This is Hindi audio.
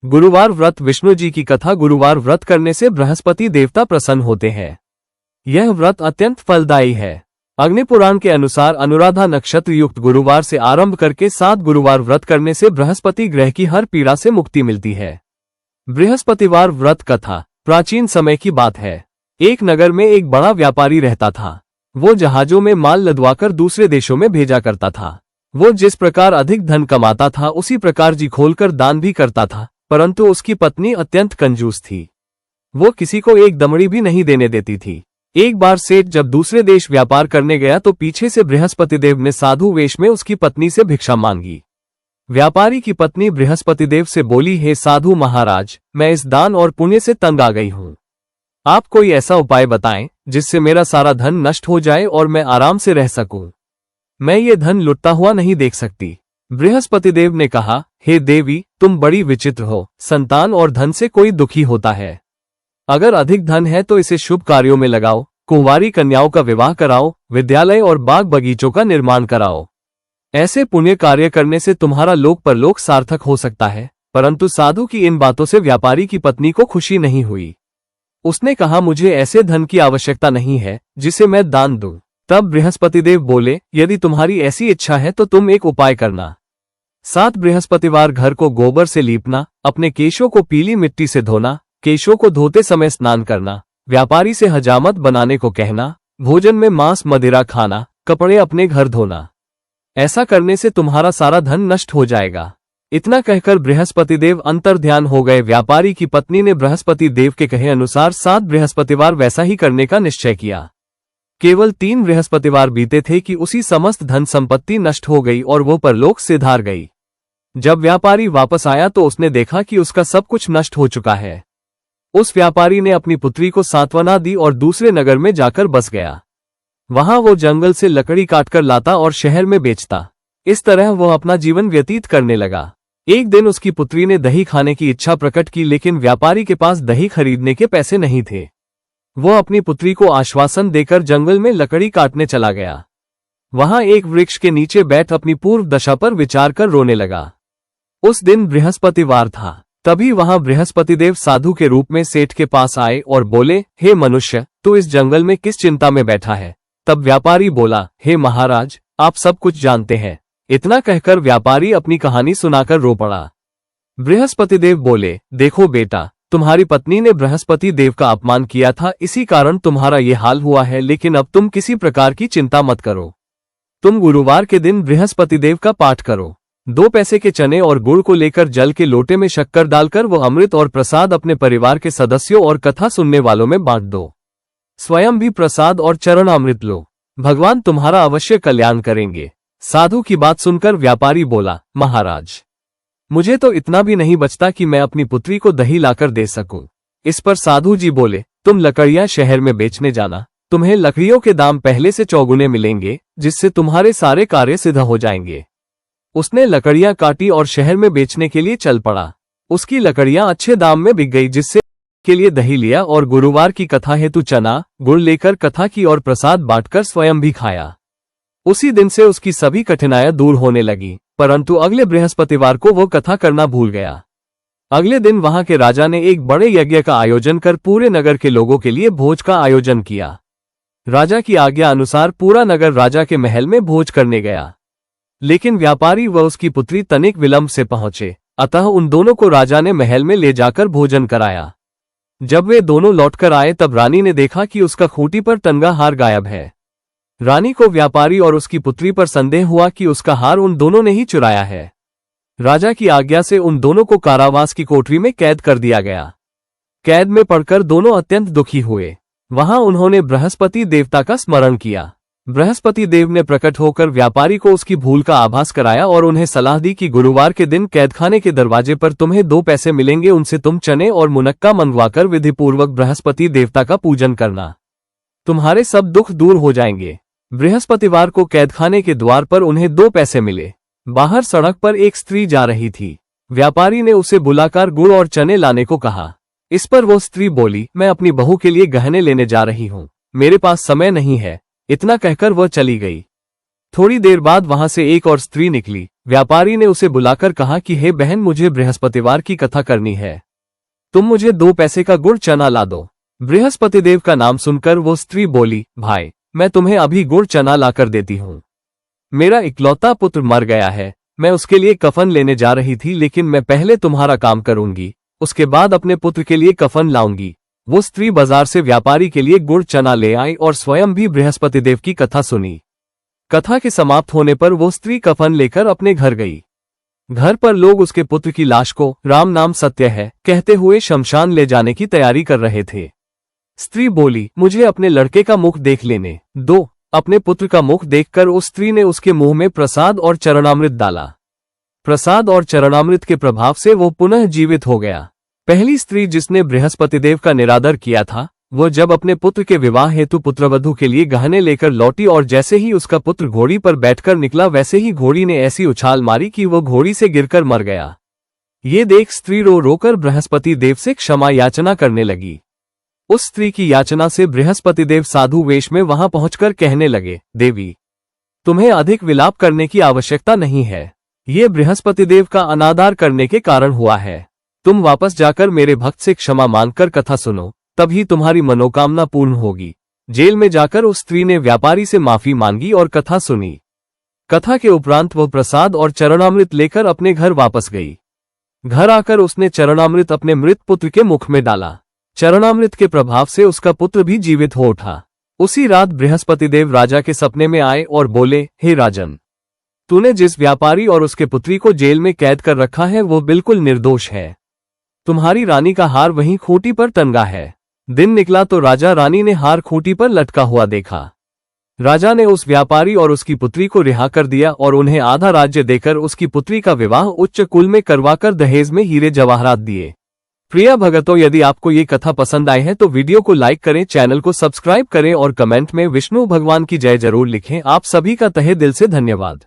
गुरुवार व्रत। विष्णु जी की कथा। गुरुवार व्रत करने से बृहस्पति देवता प्रसन्न होते हैं। यह व्रत अत्यंत फलदायी है। अग्निपुराण के अनुसार अनुराधा नक्षत्र युक्त गुरुवार से आरंभ करके 7 गुरुवार व्रत करने से बृहस्पति ग्रह की हर पीड़ा से मुक्ति मिलती है। बृहस्पतिवार व्रत कथा। प्राचीन समय की बात है। एक नगर में एक बड़ा व्यापारी रहता था। वो जहाजों में माल लदवाकर दूसरे देशों में भेजा करता था। वो जिस प्रकार अधिक धन कमाता था उसी प्रकार जी खोलकर दान भी करता था, परंतु उसकी पत्नी अत्यंत कंजूस थी। वो किसी को एक दमड़ी भी नहीं देने देती थी। एक बार सेठ जब दूसरे देश व्यापार करने गया तो पीछे से बृहस्पतिदेव ने साधु वेश में उसकी पत्नी से भिक्षा मांगी। व्यापारी की पत्नी बृहस्पतिदेव से बोली, हे साधु महाराज, मैं इस दान और पुण्य से तंग आ गई हूँ। आप कोई ऐसा उपाय बताएं जिससे मेरा सारा धन नष्ट हो जाए और मैं आराम से रह सकूं। मैं ये धन लुटता हुआ नहीं देख सकती। बृहस्पतिदेव ने कहा, हे देवी, तुम बड़ी विचित्र हो। संतान और धन से कोई दुखी होता है। अगर अधिक धन है तो इसे शुभ कार्यों में लगाओ, कुंवारी कन्याओं का विवाह कराओ, विद्यालय और बाग बगीचों का निर्माण कराओ। ऐसे पुण्य कार्य करने से तुम्हारा लोक परलोक सार्थक हो सकता है। परंतु साधु की इन बातों से व्यापारी की पत्नी को खुशी नहीं हुई। उसने कहा, मुझे ऐसे धन की आवश्यकता नहीं है जिसे मैं दान दूं। तब बृहस्पतिदेव बोले, यदि तुम्हारी ऐसी इच्छा है तो तुम एक उपाय करना। 7 बृहस्पतिवार घर को गोबर से लीपना, अपने केशों को पीली मिट्टी से धोना, केशों को धोते समय स्नान करना, व्यापारी से हजामत बनाने को कहना, भोजन में मांस मदिरा खाना, कपड़े अपने घर धोना। ऐसा करने से तुम्हारा सारा धन नष्ट हो जाएगा। इतना कहकर बृहस्पतिदेव अंतर्ध्यान हो गए। व्यापारी की पत्नी ने बृहस्पति देव के कहे अनुसार 7 बृहस्पतिवार वैसा ही करने का निश्चय किया। केवल 3 बृहस्पतिवार बीते थे कि उसी समस्त धन संपत्ति नष्ट हो गई और वो परलोक से धार गई। जब व्यापारी वापस आया तो उसने देखा कि उसका सब कुछ नष्ट हो चुका है। उस व्यापारी ने अपनी पुत्री को सांत्वना दी और दूसरे नगर में जाकर बस गया। वहां वो जंगल से लकड़ी काटकर लाता और शहर में बेचता। इस तरह वो अपना जीवन व्यतीत करने लगा। एक दिन उसकी पुत्री ने दही खाने की इच्छा प्रकट की, लेकिन व्यापारी के पास दही खरीदने के पैसे नहीं थे। वो अपनी पुत्री को आश्वासन देकर जंगल में लकड़ी काटने चला गया। वहां एक वृक्ष के नीचे बैठ अपनी पूर्व दशा पर विचार कर रोने लगा। उस दिन बृहस्पतिवार था। तभी वहां बृहस्पतिदेव साधु के रूप में सेठ के पास आए और बोले, हे मनुष्य, तू इस जंगल में किस चिंता में बैठा है? तब व्यापारी बोला, हे महाराज, आप सब कुछ जानते हैं। इतना कहकर व्यापारी अपनी कहानी सुनाकर रो पड़ा। बृहस्पतिदेव बोले, देखो बेटा, तुम्हारी पत्नी ने बृहस्पति देव का अपमान किया था, इसी कारण तुम्हारा ये हाल हुआ है। लेकिन अब तुम किसी प्रकार की चिंता मत करो। तुम गुरुवार के दिन बृहस्पति देव का पाठ करो। 2 पैसे के चने और गुड़ को लेकर जल के लोटे में शक्कर डालकर वो अमृत और प्रसाद अपने परिवार के सदस्यों और कथा सुनने वालों में बांट दो। स्वयं भी प्रसाद और चरण अमृत लो। भगवान तुम्हारा अवश्य कल्याण करेंगे। साधु की बात सुनकर व्यापारी बोला, महाराज, मुझे तो इतना भी नहीं बचता कि मैं अपनी पुत्री को दही लाकर दे सकूं। इस पर साधु जी बोले, तुम लकड़ियां शहर में बेचने जाना। तुम्हें लकड़ियों के दाम पहले से चौगुने मिलेंगे, जिससे तुम्हारे सारे कार्य सिद्ध हो जाएंगे। उसने लकड़ियां काटी और शहर में बेचने के लिए चल पड़ा। उसकी लकड़ियां अच्छे दाम में बिक गई, जिससे के लिए दही लिया और गुरुवार की कथा हेतु चना गुड़ लेकर कथा की और प्रसाद बांटकर स्वयं भी खाया। उसी दिन से उसकी सभी कठिनाइयां दूर होने लगी। परंतु अगले बृहस्पतिवार को वो कथा करना भूल गया। अगले दिन वहां के राजा ने एक बड़े यज्ञ का आयोजन कर पूरे नगर के लोगों के लिए भोज का आयोजन किया। राजा की आज्ञा अनुसार पूरा नगर राजा के महल में भोज करने गया। लेकिन व्यापारी व उसकी पुत्री तनिक विलंब से पहुंचे, अतः उन दोनों को राजा ने महल में ले जाकर भोजन कराया। जब वे दोनों लौटकर आए तब रानी ने देखा कि उसका खूंटी पर टंगा हार गायब है। रानी को व्यापारी और उसकी पुत्री पर संदेह हुआ कि उसका हार उन दोनों ने ही चुराया है। राजा की आज्ञा से उन दोनों को कारावास की कोठरी में कैद कर दिया गया। कैद में पड़कर दोनों अत्यंत दुखी हुए। वहां उन्होंने बृहस्पति देवता का स्मरण किया। बृहस्पति देव ने प्रकट होकर व्यापारी को उसकी भूल का आभास कराया और उन्हें सलाह दी कि गुरुवार के दिन कैदखाने के दरवाजे पर तुम्हें 2 पैसे मिलेंगे, उनसे तुम चने और मुनक्का मंगवाकर विधिपूर्वक बृहस्पति देवता का पूजन करना। तुम्हारे सब दुख दूर हो जाएंगे। बृहस्पतिवार को कैदखाने के द्वार पर उन्हें 2 पैसे मिले। बाहर सड़क पर एक स्त्री जा रही थी। व्यापारी ने उसे बुलाकर गुड़ और चने लाने को कहा। इस पर वो स्त्री बोली, मैं अपनी बहू के लिए गहने लेने जा रही हूँ, मेरे पास समय नहीं है। इतना कहकर वह चली गई। थोड़ी देर बाद वहां से एक और स्त्री निकली। व्यापारी ने उसे बुलाकर कहा कि हे बहन, मुझे बृहस्पतिवार की कथा करनी है, तुम मुझे 2 पैसे का गुड़ चना ला दो। बृहस्पतिदेव का नाम सुनकर वो स्त्री बोली, भाई, मैं तुम्हें अभी गुड़ चना लाकर देती हूँ। मेरा इकलौता पुत्र मर गया है, मैं उसके लिए कफन लेने जा रही थी, लेकिन मैं पहले तुम्हारा काम करूंगी, उसके बाद अपने पुत्र के लिए कफन लाऊंगी। वो स्त्री बाजार से व्यापारी के लिए गुड़ चना ले आई और स्वयं भी बृहस्पतिदेव की कथा सुनी। कथा के समाप्त होने पर वो स्त्री कफन लेकर अपने घर गई। घर पर लोग उसके पुत्र की लाश को राम नाम सत्य है कहते हुए शमशान ले जाने की तैयारी कर रहे थे। स्त्री बोली, मुझे अपने लड़के का मुख देख लेने दो। अपने पुत्र का मुख देखकर उस स्त्री ने उसके मुंह में प्रसाद और चरणामृत डाला। प्रसाद और चरणामृत के प्रभाव से वो पुनः जीवित हो गया। पहली स्त्री जिसने बृहस्पतिदेव का निरादर किया था, वो जब अपने पुत्र के विवाह हेतु पुत्रवधू के लिए गहने लेकर लौटी और जैसे ही उसका पुत्र घोड़ी पर बैठकर निकला, वैसे ही घोड़ी ने ऐसी उछाल मारी कि वो घोड़ी से गिरकर मर गया। ये देख स्त्री रो रोकर बृहस्पति देव से क्षमा याचना करने लगी। उस स्त्री की याचना से बृहस्पतिदेव साधु वेश में वहां पहुंचकर कहने लगे, देवी, तुम्हें अधिक विलाप करने की आवश्यकता नहीं है, ये बृहस्पतिदेव का अनादर करने के कारण हुआ है। तुम वापस जाकर मेरे भक्त से क्षमा मांगकर कथा सुनो, तभी तुम्हारी मनोकामना पूर्ण होगी। जेल में जाकर उस स्त्री ने व्यापारी से माफी मांगी और कथा सुनी। कथा के उपरांत वह प्रसाद और चरणामृत लेकर अपने घर वापस गई। घर आकर उसने चरणामृत अपने मृत पुत्र के मुख में डाला। चरणामृत के प्रभाव से उसका पुत्र भी जीवित हो उठा। उसी रात बृहस्पतिदेव राजा के सपने में आए और बोले, हे राजन, तूने जिस व्यापारी और उसके पुत्री को जेल में कैद कर रखा है वो बिल्कुल निर्दोष है। तुम्हारी रानी का हार वहीं खूंटी पर टंगा है। दिन निकला तो राजा रानी ने हार खूंटी पर लटका हुआ देखा। राजा ने उस व्यापारी और उसकी पुत्री को रिहा कर दिया और उन्हें आधा राज्य देकर उसकी पुत्री का विवाह उच्च कुल में करवाकर दहेज में हीरे जवाहरात दिए। प्रिय भगतों, यदि आपको ये कथा पसंद आई है तो वीडियो को लाइक करें, चैनल को सब्सक्राइब करें और कमेंट में विष्णु भगवान की जय जरूर लिखें। आप सभी का तहे दिल से धन्यवाद।